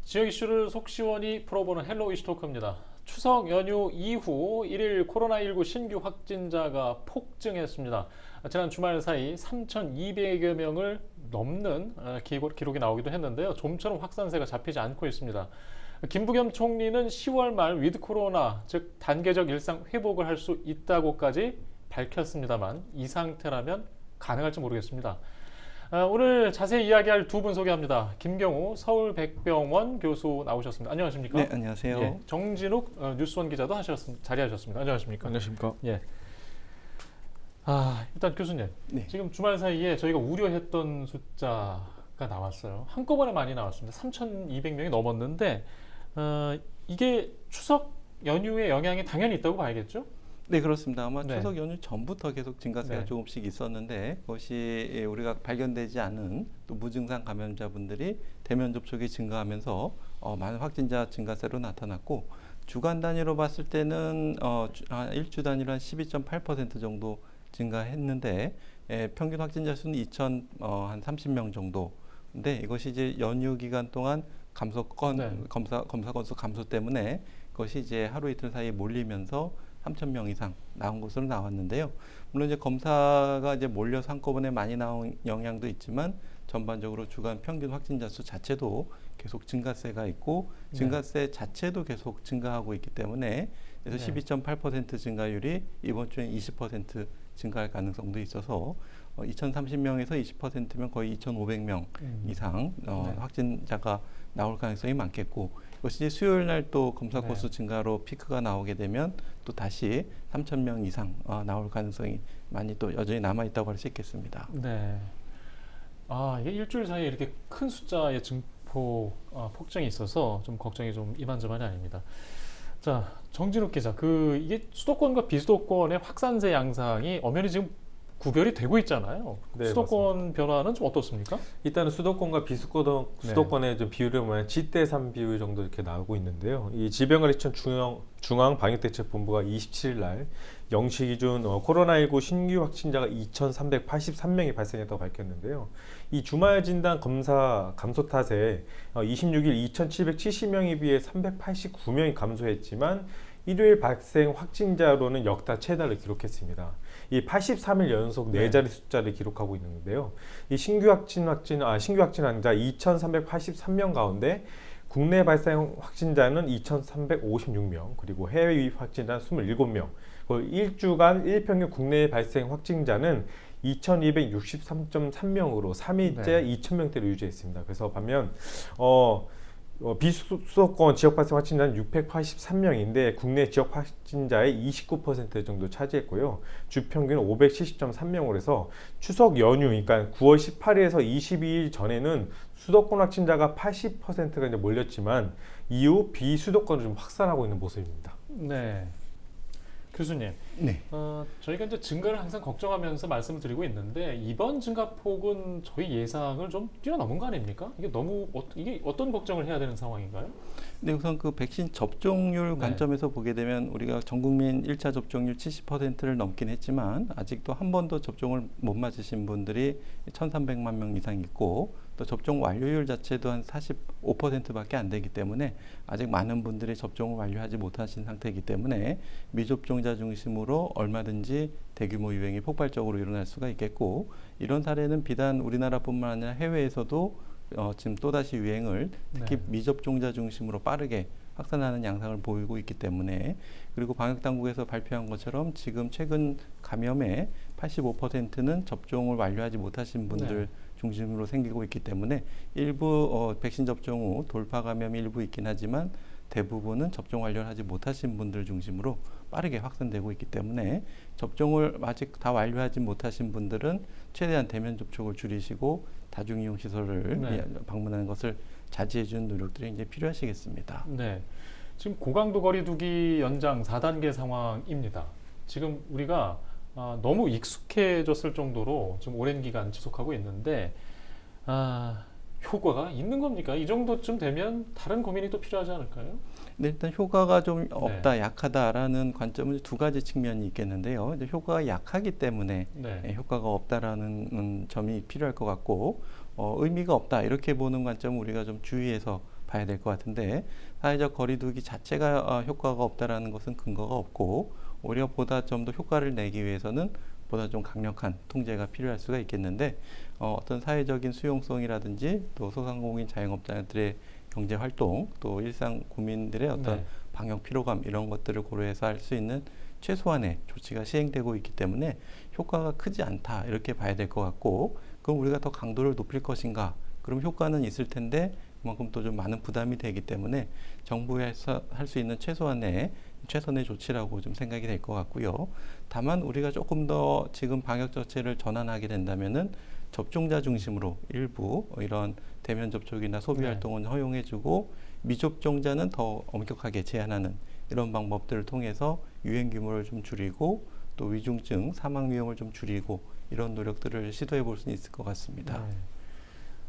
지역 이슈를 속 시원히 풀어보는 헬로 이슈 토크입니다. 추석 연휴 이후 1일 코로나19 신규 확진자가 폭증했습니다. 지난 주말 사이 3,200여 명을 넘는 기록이 나오기도 했는데요. 좀처럼 확산세가 잡히지 않고 있습니다. 김부겸 총리는 10월 말 위드 코로나, 즉 단계적 일상 회복을 할 수 있다고까지 밝혔습니다만 이 상태라면 가능할지 모르겠습니다. 오늘 자세히 이야기할 두 분 소개합니다. 김경우 서울백병원 교수 나오셨습니다. 안녕하십니까? 네, 안녕하세요. 예, 정진욱 뉴스원 기자도 자리하셨습니다. 안녕하십니까? 안녕하십니까? 예. 일단 교수님, 네. 지금 주말 사이에 저희가 우려했던 숫자가 나왔어요. 한꺼번에 많이 나왔습니다. 3,200명이 넘었는데 이게 추석 연휴의 영향이 당연히 있다고 봐야겠죠? 네, 그렇습니다. 아마 네. 추석 연휴 전부터 계속 증가세가 네. 조금씩 있었는데 그것이 우리가 발견되지 않은 또 무증상 감염자분들이 대면 접촉이 증가하면서 많은 확진자 증가세로 나타났고 주간 단위로 봤을 때는 일주 단위로 한 12.8% 정도 증가했는데 평균 확진자 수는 2,030명 정도. 근데 이것이 이제 연휴 기간 동안 검사 건수 감소 때문에 그것이 이제 하루 이틀 사이에 몰리면서 3,000명 이상 나온 것으로 나왔는데요. 물론 이제 검사가 이제 몰려서 한꺼번에 많이 나온 영향도 있지만 전반적으로 주간 평균 확진자 수 자체도 계속 증가세가 있고 증가세 자체도 계속 증가하고 있기 때문에 그래서 12.8% 증가율이 이번 주엔 20% 증가할 가능성도 있어서 2,030명에서 20%면 거의 2,500명 이상 확진자가 나올 가능성이 많겠고 이것이 수요일 날 또 검사 건수 증가로 피크가 나오게 되면 또 다시 3,000명 이상 나올 가능성이 많이 또 여전히 남아 있다고 할 수 있겠습니다. 네. 이게 일주일 사이에 이렇게 큰 숫자의 폭증이 있어서 좀 걱정이 좀 이만저만이 아닙니다. 자, 정진욱 기자, 이게 수도권과 비수도권의 확산세 양상이 엄연히 지금 구별이 되고 있잖아요. 네, 수도권 변화는 좀 어떻습니까? 일단은 수도권과 비수도권의 좀 비율을 보면 지대3 비율 정도 이렇게 나오고 있는데요. 이 질병관리청 중앙방역대책본부가 27일 날 0시 기준 코로나19 신규 확진자가 2,383명이 발생했다고 밝혔는데요. 이 주말 진단 검사 감소 탓에 26일 2,770명에 비해 389명이 감소했지만 일요일 발생 확진자로는 역대 최다를 기록했습니다. 이 83일 연속 네 자리 숫자를 기록하고 있는데요. 이 신규 확진 환자 2,383명 가운데 국내 발생 확진자는 2,356명, 그리고 해외 유입 확진자는 27명. 일주간 일평균 국내 발생 확진자는 2,263.3명으로 3일째 2,000명대를 유지했습니다. 그래서 반면 비수도권 지역 발생 확진자는 683명인데 국내 지역 확진자의 29% 정도 차지했고요. 주 평균은 570.3명으로 해서 추석 연휴, 그러니까 9월 18일에서 22일 전에는 수도권 확진자가 80%가 이제 몰렸지만 이후 비수도권을 좀 확산하고 있는 모습입니다. 네. 교수님, 네. 저희가 이제 증가를 항상 걱정하면서 말씀을 드리고 있는데 이번 증가폭은 저희 예상을 좀 뛰어넘은 거 아닙니까? 이게 어떤 걱정을 해야 되는 상황인가요? 네, 우선 그 백신 접종률 관점에서 보게 되면 우리가 전 국민 1차 접종률 70%를 넘긴 했지만 아직도 한 번도 접종을 못 맞으신 분들이 1,300만 명 이상 있고 또 접종 완료율 자체도 한 45%밖에 안 되기 때문에 아직 많은 분들이 접종을 완료하지 못하신 상태이기 때문에 미접종자 중심으로 얼마든지 대규모 유행이 폭발적으로 일어날 수가 있겠고 이런 사례는 비단 우리나라뿐만 아니라 해외에서도 지금 또다시 유행을 특히 미접종자 중심으로 빠르게 확산하는 양상을 보이고 있기 때문에 그리고 방역당국에서 발표한 것처럼 지금 최근 감염의 85%는 접종을 완료하지 못하신 분들 중심으로 생기고 있기 때문에 일부 백신 접종 후 돌파 감염이 일부 있긴 하지만 대부분은 접종 완료를 하지 못하신 분들 중심으로 빠르게 확산되고 있기 때문에 접종을 아직 다 완료하지 못하신 분들은 최대한 대면 접촉을 줄이시고 다중이용 시설을 방문하는 것을 자제해 주는 노력들이 이제 필요하시겠습니다. 네. 지금 고강도 거리두기 연장 4단계 상황입니다. 지금 우리가 너무 익숙해졌을 정도로 지금 오랜 기간 지속하고 있는데 효과가 있는 겁니까? 이 정도쯤 되면 다른 고민이 또 필요하지 않을까요? 네, 일단 효과가 좀 없다, 약하다라는 관점은 두 가지 측면이 있겠는데요. 이제 효과가 약하기 때문에 효과가 없다라는 점이 필요할 것 같고 의미가 없다 이렇게 보는 관점은 우리가 좀 주의해서 봐야 될 것 같은데 사회적 거리두기 자체가 효과가 없다라는 것은 근거가 없고 오히려 보다 좀 더 효과를 내기 위해서는 보다 좀 강력한 통제가 필요할 수가 있겠는데 어떤 사회적인 수용성이라든지 또 소상공인 자영업자들의 경제 활동 또 일상 국민들의 어떤 네. 방역 피로감 이런 것들을 고려해서 할 수 있는 최소한의 조치가 시행되고 있기 때문에 효과가 크지 않다 이렇게 봐야 될 것 같고 그럼 우리가 더 강도를 높일 것인가 그럼 효과는 있을 텐데 그만큼 또 좀 많은 부담이 되기 때문에 정부에서 할 수 있는 최선의 조치라고 좀 생각이 될 것 같고요. 다만 우리가 조금 더 지금 방역 정책을 전환하게 된다면은 접종자 중심으로 일부 이런 대면 접촉이나 소비 네. 활동은 허용해주고 미접종자는 더 엄격하게 제한하는 이런 방법들을 통해서 유행 규모를 좀 줄이고 또 위중증 사망 위험을 좀 줄이고 이런 노력들을 시도해 볼 수 있을 것 같습니다.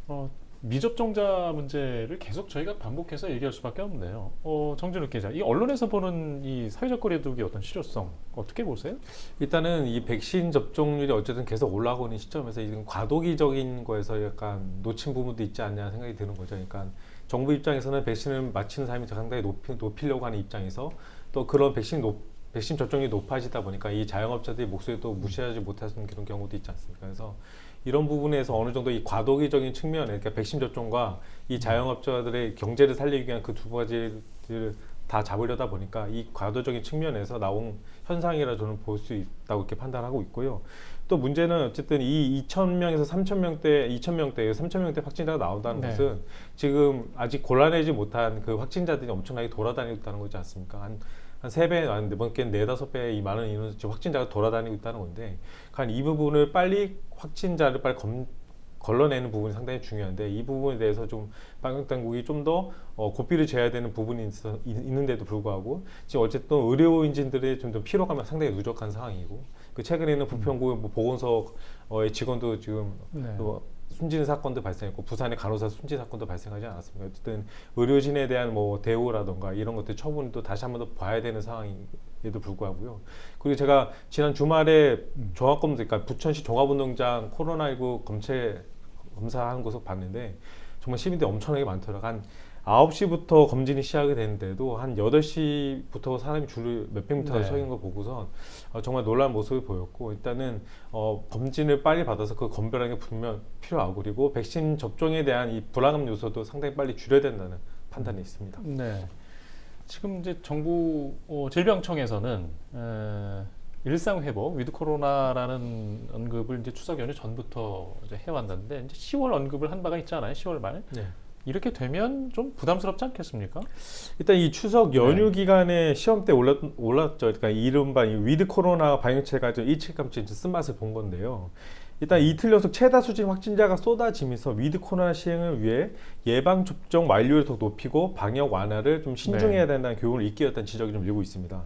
네. 미접종자 문제를 계속 저희가 반복해서 얘기할 수밖에 없네요. 정준욱 기자, 이 언론에서 보는 이 사회적 거리두기 어떤 실효성 어떻게 보세요? 일단은 이 백신 접종률이 어쨌든 계속 올라가고 있는 시점에서 이건 과도기적인 거에서 약간 놓친 부분도 있지 않냐 생각이 드는 거죠. 그러니까 정부 입장에서는 백신을 맞히는 사람이 상당히 높이려고 하는 입장에서 또 그런 백신 접종이 높아지다 보니까 이 자영업자들의 목소리도 무시하지 못하는 그런 경우도 있지 않습니까? 그래서 이런 부분에서 어느 정도 이 과도기적인 측면에 그러니까 백신 접종과 이 자영업자들의 경제를 살리기 위한 그 두 가지를 다 잡으려다 보니까 이 과도적인 측면에서 나온 현상이라 저는 볼 수 있다고 이렇게 판단하고 있고요. 또 문제는 어쨌든 이 2,000명에서 3,000명대, 2,000명대, 3,000명대 확진자가 나온다는 네. 것은 지금 아직 골라내지 못한 그 확진자들이 엄청나게 돌아다니고 있다는 거지 않습니까? 한 3배, 넘게는 4-5배 이 많은 인원 지금 확진자가 돌아다니고 있다는 건데, 간 이 부분을 빨리 확진자를 빨리 걸러내는 부분이 상당히 중요한데 이 부분에 대해서 좀 방역당국이 좀 더 고삐를 재야 되는 부분이 있는데도 불구하고 지금 어쨌든 의료인진들의 좀 피로감이 상당히 누적한 상황이고 그 최근에는 부평구 뭐 보건소의 직원도 지금 네. 또 숨지는 사건도 발생했고 부산의 간호사 숨진 사건도 발생하지 않았습니까? 어쨌든 의료진에 대한 뭐 대우라던가 이런 것들 처분도 다시 한번 더 봐야 되는 상황임에도 불구하고요. 그리고 제가 지난 주말에 종합검사, 그러니까 부천시 종합운동장 코로나19 검사하는 곳을 봤는데 정말 시민들이 엄청나게 많더라고요. 한 9시부터 검진이 시작이 되는데도 한 8시부터 사람이 줄을 몇백 미터 네. 서 있는 걸 보고선 정말 놀라운 모습을 보였고 일단은 검진을 빨리 받아서 그 건별하는 게 분명 필요하고 그리고 백신 접종에 대한 이 불안감 요소도 상당히 빨리 줄여야 된다는 판단이 있습니다. 네. 지금 이제 정부 질병청에서는 일상 회복 위드 코로나라는 언급을 이제 추석 연휴 전부터 이제 해왔는데 이제 10월 언급을 한 바가 있잖아요. 10월 말. 네. 이렇게 되면 좀 부담스럽지 않겠습니까? 일단 이 추석 연휴 기간에 시험대 올랐죠. 그러니까 이른바 이 위드 코로나 방역체가 일찌감치 쓴맛을 본 건데요. 일단 이틀 연속 최다 수준 확진자가 쏟아지면서 위드 코로나 시행을 위해 예방 접종 완료를 더 높이고 방역 완화를 좀 신중해야 된다는 교훈을 이끌었다는 지적이 좀 일고 있습니다.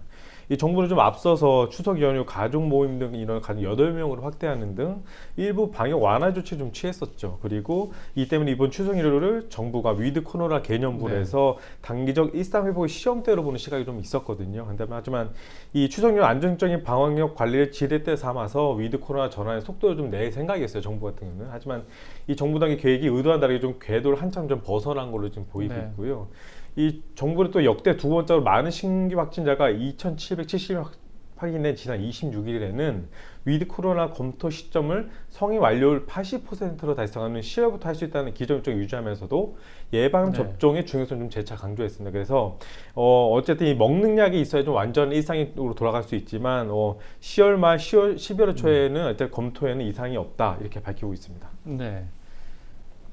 이 정부는 좀 앞서서 추석 연휴 가족 모임 등 인원을 가족 8명으로 확대하는 등 일부 방역 완화 조치를 좀 취했었죠. 그리고 이 때문에 이번 추석 연휴를 정부가 위드 코로나 개념으로 해서 단기적 일상 회복의 시험대로 보는 시각이 좀 있었거든요. 하지만 이 추석 연휴 안정적인 방역 관리를 지렛대 삼아서 위드 코로나 전환의 속도를 좀 낼 생각이었어요. 정부 같은 경우는. 하지만 이 정부 당의 계획이 의도와 다르게 좀 궤도를 한참 좀 벗어난 걸로 지금 보이고 있고요. 이 정부는 또 역대 두 번째로 많은 신규 확진자가 2,770명 확인된 지난 26일에는 위드 코로나 검토 시점을 성인 완료율 80%로 달성하는 10월부터 할 수 있다는 기존 좀 유지하면서도 예방 접종의 중요성을 좀 재차 강조했습니다. 그래서 어쨌든 이 먹는 약이 있어야 좀 완전 일상으로 돌아갈 수 있지만 10월 말 11월 초에는 어쨌든 검토에는 이상이 없다 이렇게 밝히고 있습니다. 네.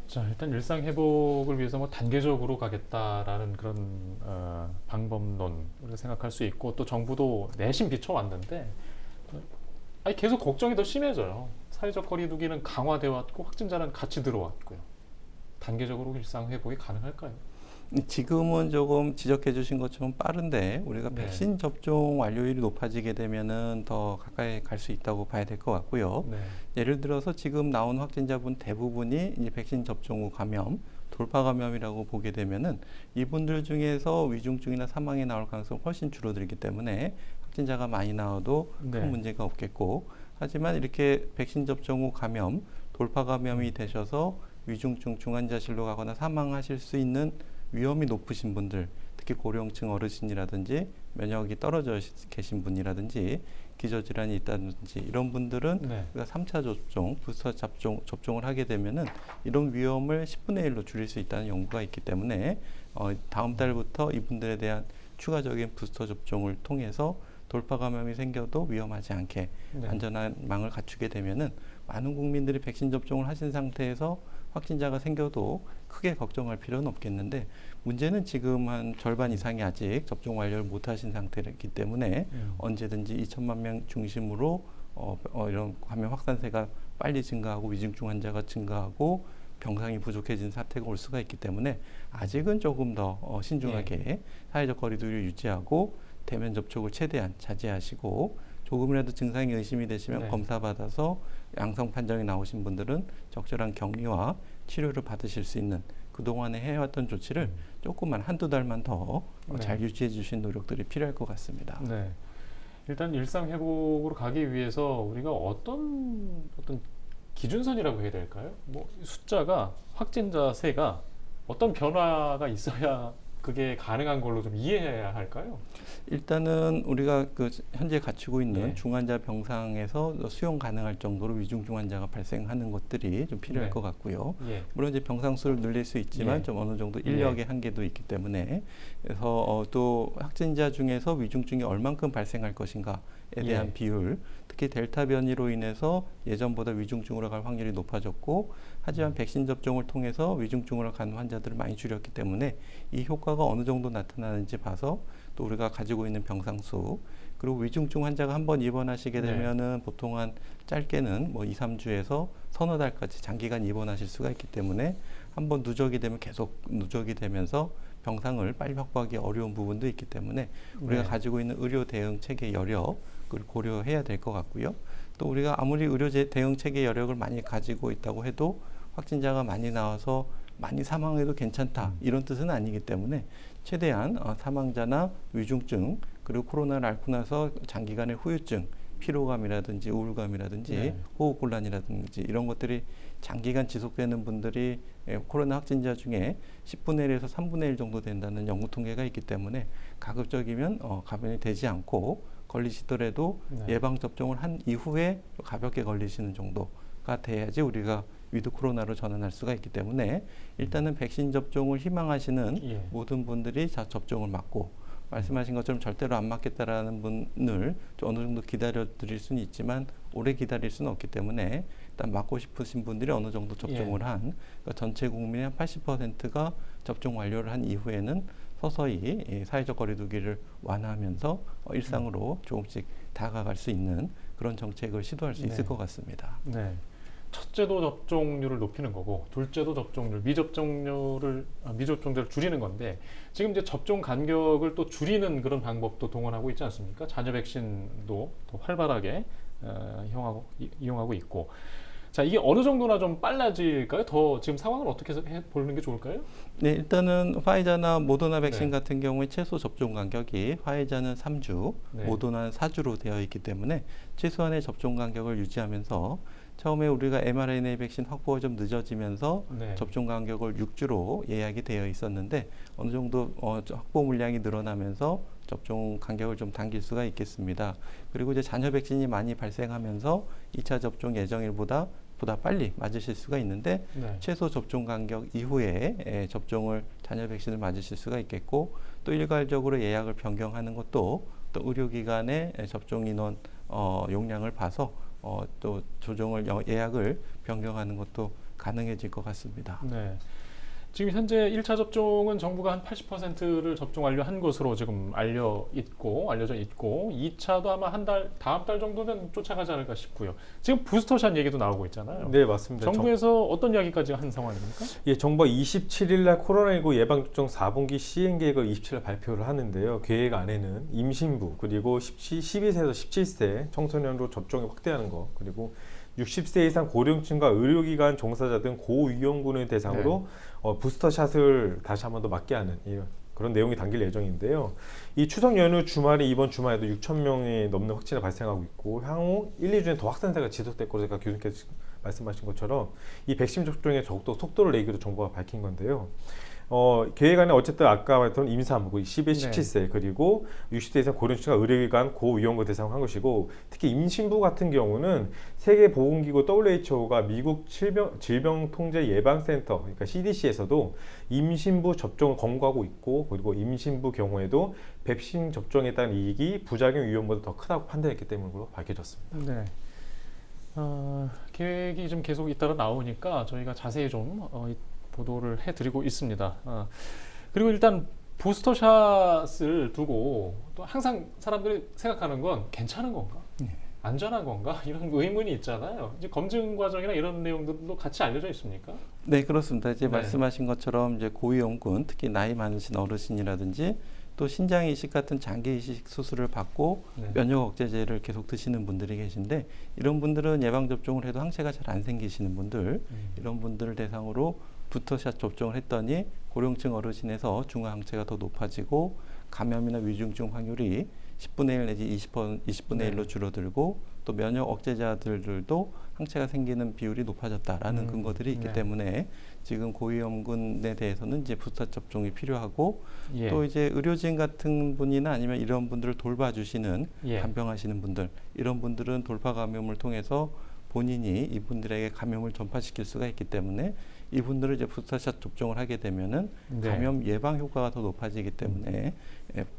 자, 일단 일상 회복을 위해서 뭐 단계적으로 가겠다라는 그런 방법론을 생각할 수 있고 또 정부도 내심 비춰왔는데 계속 걱정이 더 심해져요. 사회적 거리두기는 강화되어 왔고 확진자는 같이 들어왔고요. 단계적으로 일상 회복이 가능할까요? 지금은 조금 지적해 주신 것처럼 빠른데 우리가 백신 접종 완료율이 높아지게 되면은 더 가까이 갈 수 있다고 봐야 될 것 같고요. 예를 들어서 지금 나온 확진자분 대부분이 이제 백신 접종 후 감염, 돌파 감염이라고 보게 되면은 이분들 중에서 위중증이나 사망이 나올 가능성이 훨씬 줄어들기 때문에 확진자가 많이 나와도 큰 문제가 없겠고 하지만 이렇게 백신 접종 후 감염, 돌파 감염이 되셔서 위중증 중환자실로 가거나 사망하실 수 있는 위험이 높으신 분들, 특히 고령층 어르신이라든지 면역이 떨어져 계신 분이라든지 기저질환이 있다든지 이런 분들은 네. 우리가 3차 접종, 부스터 접종을 하게 되면은 이런 위험을 10분의 1로 줄일 수 있다는 연구가 있기 때문에 다음 달부터 이분들에 대한 추가적인 부스터 접종을 통해서 돌파 감염이 생겨도 위험하지 않게 네. 안전한 망을 갖추게 되면은 많은 국민들이 백신 접종을 하신 상태에서 확진자가 생겨도 크게 걱정할 필요는 없겠는데 문제는 지금 한 절반 이상이 아직 접종 완료를 못 하신 상태이기 때문에 언제든지 2천만 명 중심으로 이런 감염 확산세가 빨리 증가하고 위중증 환자가 증가하고 병상이 부족해진 사태가 올 수가 있기 때문에 아직은 조금 더 신중하게 사회적 거리두기를 유지하고 대면 접촉을 최대한 자제하시고 조금이라도 증상이 의심이 되시면 네. 검사 받아서 양성 판정이 나오신 분들은 적절한 격리와 치료를 받으실 수 있는 그동안에 해왔던 조치를 조금만 한두 달만 더 잘 네. 유지해 주신 노력들이 필요할 것 같습니다. 네. 일단 일상 회복으로 가기 위해서 우리가 어떤 기준선이라고 해야 될까요? 뭐 숫자가 확진자 수가 어떤 변화가 있어야 그게 가능한 걸로 좀 이해해야 할까요? 일단은 우리가 그 현재 갖추고 있는 네. 중환자 병상에서 수용 가능할 정도로 위중증 환자가 발생하는 것들이 좀 필요할 네. 것 같고요. 예. 물론 이제 병상 수를 늘릴 수 있지만 예. 좀 어느 정도 인력의 한계도 있기 때문에 그래서 또 확진자 중에서 위중증이 얼만큼 발생할 것인가에 대한 예. 비율, 특히 델타 변이로 인해서 예전보다 위중증으로 갈 확률이 높아졌고 하지만 백신 접종을 통해서 위중증으로 간 환자들을 많이 줄였기 때문에 이 효과가 어느 정도 나타나는지 봐서 또 우리가 가지고 있는 병상 수 그리고 위중증 환자가 한번 입원하시게 네. 되면은 보통 한 짧게는 뭐 2, 3주에서 서너 달까지 장기간 입원하실 수가 있기 때문에 한번 누적이 되면 계속 누적이 되면서 병상을 빨리 확보하기 어려운 부분도 있기 때문에 우리가 네. 가지고 있는 의료 대응 체계 여력을 고려해야 될 것 같고요. 또 우리가 아무리 의료 대응 체계 여력을 많이 가지고 있다고 해도 확진자가 많이 나와서 많이 사망해도 괜찮다 이런 뜻은 아니기 때문에 최대한 사망자나 위중증 그리고 코로나를 앓고 나서 장기간의 후유증 피로감이라든지 우울감이라든지 네. 호흡곤란이라든지 이런 것들이 장기간 지속되는 분들이 코로나 확진자 중에 10분의 1에서 3분의 1 정도 된다는 연구 통계가 있기 때문에 가급적이면 감염이 되지 않고 걸리시더라도 네. 예방접종을 한 이후에 가볍게 걸리시는 정도가 돼야지 우리가 위드 코로나로 전환할 수가 있기 때문에 일단은 백신 접종을 희망하시는 예. 모든 분들이 접종을 맞고 말씀하신 것처럼 절대로 안 맞겠다라는 분을 좀 어느 정도 기다려 드릴 수는 있지만 오래 기다릴 수는 없기 때문에 일단 맞고 싶으신 분들이 어느 정도 접종을 한 그러니까 전체 국민의 한 80%가 접종 완료를 한 이후에는 서서히 사회적 거리두기를 완화하면서 일상으로 조금씩 다가갈 수 있는 그런 정책을 시도할 수 있을 것 같습니다. 네. 첫째도 접종률을 높이는 거고 둘째도 접종률, 미접종자를 줄이는 건데 지금 이제 접종 간격을 또 줄이는 그런 방법도 동원하고 있지 않습니까? 자녀 백신도 더 활발하게 이용하고 있고 자 이게 어느 정도나 좀 빨라질까요? 더 지금 상황을 어떻게 보는 게 좋을까요? 네, 일단은 화이자나 모더나 백신 네. 같은 경우에 최소 접종 간격이 화이자는 3주, 네. 모더나는 4주로 되어 있기 때문에 최소한의 접종 간격을 유지하면서 처음에 우리가 mRNA 백신 확보가 좀 늦어지면서 네. 접종 간격을 6주로 예약이 되어 있었는데 어느 정도 확보 물량이 늘어나면서 접종 간격을 좀 당길 수가 있겠습니다. 그리고 이제 자녀 백신이 많이 발생하면서 2차 접종 예정일보다 빨리 맞으실 수가 있는데 네. 최소 접종 간격 이후에 접종을 자녀 백신을 맞으실 수가 있겠고 또 일괄적으로 예약을 변경하는 것도 또 의료기관의 접종 인원 용량을 봐서 또 조정을 예약을 변경하는 것도 가능해질 것 같습니다. 네. 지금 현재 1차 접종은 정부가 한 80%를 접종 완료한 것으로 지금 알려져 있고 2차도 아마 다음 달 정도면 쫓아가지 않을까 싶고요. 지금 부스터샷 얘기도 나오고 있잖아요. 네, 맞습니다. 정부에서 어떤 이야기까지 한 상황입니까? 예, 정부가 27일 날 코로나19 예방접종 4분기 시행 계획을 27일 날 발표를 하는데요. 계획 안에는 임신부 그리고 12세에서 17세 청소년으로 접종을 확대하는 것 그리고 60세 이상 고령층과 의료기관 종사자 등 고위험군을 대상으로 부스터샷을 다시 한 번 더 맞게 하는 그런 내용이 담길 예정인데요. 이 추석 연휴 주말에 이번 주말에도 6,000명이 넘는 확진자 발생하고 있고 향후 1, 2주는 더 확산세가 지속될 것으로 교수님께서 말씀하신 것처럼 이 백신 접종에 더욱더 속도를 내기로 정부가 밝힌 건데요. 계획안에 어쨌든 아까 말했던 임산부 10에 네. 17세 그리고 60대 이상 고령층과 의료기관 고위험군 대상으로 한 것이고 특히 임신부 같은 경우는 세계보건기구 WHO가 미국 질병통제예방센터 그러니까 CDC에서도 임신부 접종을 권고하고 있고 그리고 임신부 경우에도 백신 접종에 따른 이익이 부작용 위험보다 더 크다고 판단했기 때문으로 밝혀졌습니다. 네. 계획이 좀 계속 잇따라 나오니까 저희가 자세히 좀 보도를 해드리고 있습니다. 그리고 일단 부스터샷을 두고 또 항상 사람들이 생각하는 건 괜찮은 건가? 안전한 건가? 이런 의문이 있잖아요. 이제 검증 과정이나 이런 내용들도 같이 알려져 있습니까? 네, 그렇습니다. 이제 네. 말씀하신 것처럼 이제 고위험군, 특히 나이 많으신 어르신이라든지 또 신장 이식 같은 장기 이식 수술을 받고 네. 면역 억제제를 계속 드시는 분들이 계신데 이런 분들은 예방 접종을 해도 항체가 잘 안 생기시는 분들, 이런 분들을 대상으로 부스터샷 접종을 했더니 고령층 어르신에서 중화 항체가 더 높아지고 감염이나 위중증 확률이 10분의 1 내지 20분의 1로 줄어들고 또 면역 억제자들도 항체가 생기는 비율이 높아졌다라는 근거들이 있기 네. 때문에 지금 고위험군에 대해서는 이제 부스터 접종이 필요하고 예. 또 이제 의료진 같은 분이나 아니면 이런 분들을 돌봐주시는 예. 간병하시는 분들 이런 분들은 돌파 감염을 통해서 본인이 이분들에게 감염을 전파시킬 수가 있기 때문에 이분들을 이제 부스터샷 접종을 하게 되면은 네. 감염 예방 효과가 더 높아지기 때문에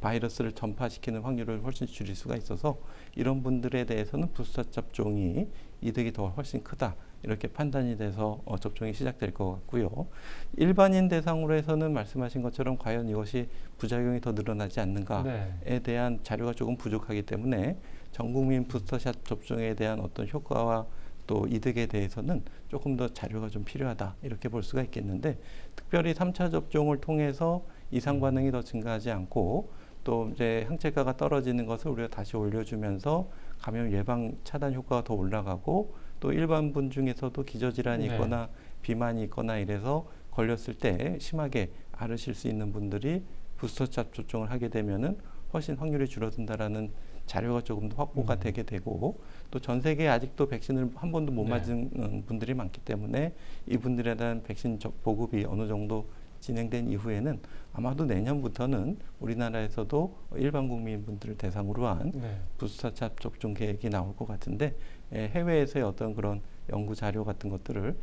바이러스를 전파시키는 확률을 훨씬 줄일 수가 있어서 이런 분들에 대해서는 부스터 접종이 이득이 더 훨씬 크다 이렇게 판단이 돼서 접종이 시작될 것 같고요. 일반인 대상으로 해서는 말씀하신 것처럼 과연 이것이 부작용이 더 늘어나지 않는가에 네. 대한 자료가 조금 부족하기 때문에 전 국민 부스터샷 접종에 대한 어떤 효과와 또 이득에 대해서는 조금 더 자료가 좀 필요하다 이렇게 볼 수가 있겠는데 특별히 3차 접종을 통해서 이상 반응이 더 증가하지 않고 또 이제 항체가가 떨어지는 것을 우리가 다시 올려주면서 감염 예방 차단 효과가 더 올라가고 또 일반 분 중에서도 기저질환이 네. 있거나 비만이 있거나 이래서 걸렸을 때 심하게 앓으실 수 있는 분들이 부스터샷 접종을 하게 되면은 훨씬 확률이 줄어든다라는 자료가 조금 더 확보가 되게 되고 또 전 세계에 아직도 백신을 한 번도 못 네. 맞은 분들이 많기 때문에 이분들에 대한 백신 보급이 어느 정도 진행된 이후에는 아마도 내년부터는 우리나라에서도 일반 국민분들을 대상으로 한 네. 부스터샷 접종 계획이 나올 것 같은데 해외에서의 어떤 그런 연구 자료 같은 것들을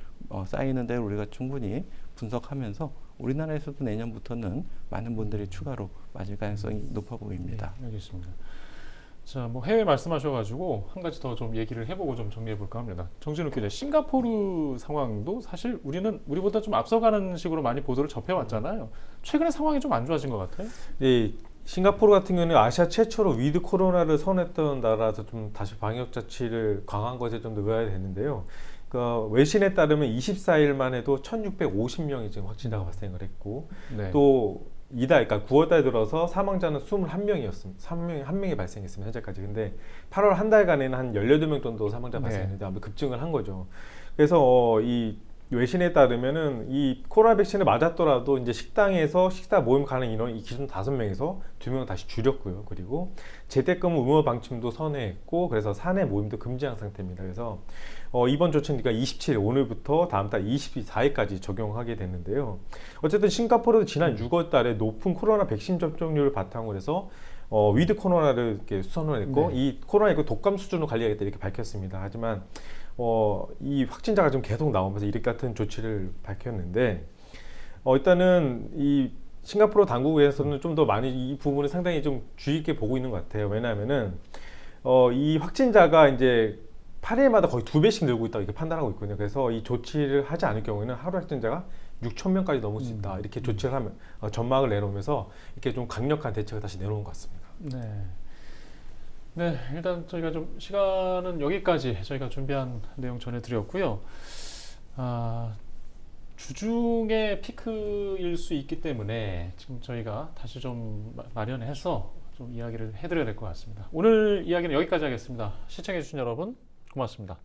쌓이는 대로 우리가 충분히 분석하면서 우리나라에서도 내년부터는 많은 분들이 추가로 맞을 가능성이 높아 보입니다. 네, 알겠습니다. 자, 뭐 해외 말씀하셔가지고 한 가지 더 좀 얘기를 해보고 좀 정리해볼까 합니다. 정진욱 기자, 싱가포르 상황도 사실 우리보다 좀 앞서가는 식으로 많이 보도를 접해왔잖아요. 최근에 상황이 좀 안 좋아진 것 같아요. 이 싱가포르 같은 경우는 아시아 최초로 위드 코로나를 선언했던 나라라서 좀 다시 방역 자치를 강한 것에 좀 더 의아가 됐는데요. 그 외신에 따르면 24일만 해도 1,650명이 지금 확진자가 발생을 했고 네. 또 이달, 그러니까 9월달 들어서 사망자는 21명이었습니다. 1명이 발생했습니다. 현재까지. 근데 8월 한 달간에는 한 18명 정도 사망자 네. 발생했는데 아무래도 급증을 한 거죠. 그래서 이 외신에 따르면은 이 코로나 백신을 맞았더라도 이제 식당에서 식사 모임 가는 인원이 기존 5명에서 2명을 다시 줄였고요. 그리고 재택근무 의무 방침도 선회했고 그래서 사내 모임도 금지한 상태입니다. 그래서 이번 조치는 그러니까 27일 오늘부터 다음 달 24일까지 적용하게 됐는데요. 어쨌든 싱가포르도 지난 6월 달에 높은 코로나 백신 접종률을 바탕으로 해서 위드 코로나를 이렇게 선언을 했고 네. 이 코로나19 독감 수준으로 관리하겠다 이렇게 밝혔습니다. 하지만 이 확진자가 좀 계속 나오면서 이렇게 같은 조치를 밝혔는데 일단은 이 싱가포르 당국에서는 좀 더 많이 이 부분을 상당히 좀 주의 있게 보고 있는 것 같아요. 왜냐하면은 이 확진자가 이제 8일마다 거의 2배씩 늘고 있다 이렇게 판단하고 있거든요. 그래서 이 조치를 하지 않을 경우에는 하루 확진자가 6,000명까지 넘을 수 있다 이렇게 조치를 하면 전망을 내놓으면서 이렇게 좀 강력한 대책을 다시 내놓은 것 같습니다. 네. 네, 일단 저희가 좀 시간은 여기까지 저희가 준비한 내용 전해드렸고요. 주중에 피크일 수 있기 때문에 지금 저희가 다시 좀 마련해서 좀 이야기를 해드려야 될 것 같습니다. 오늘 이야기는 여기까지 하겠습니다. 시청해주신 여러분 고맙습니다.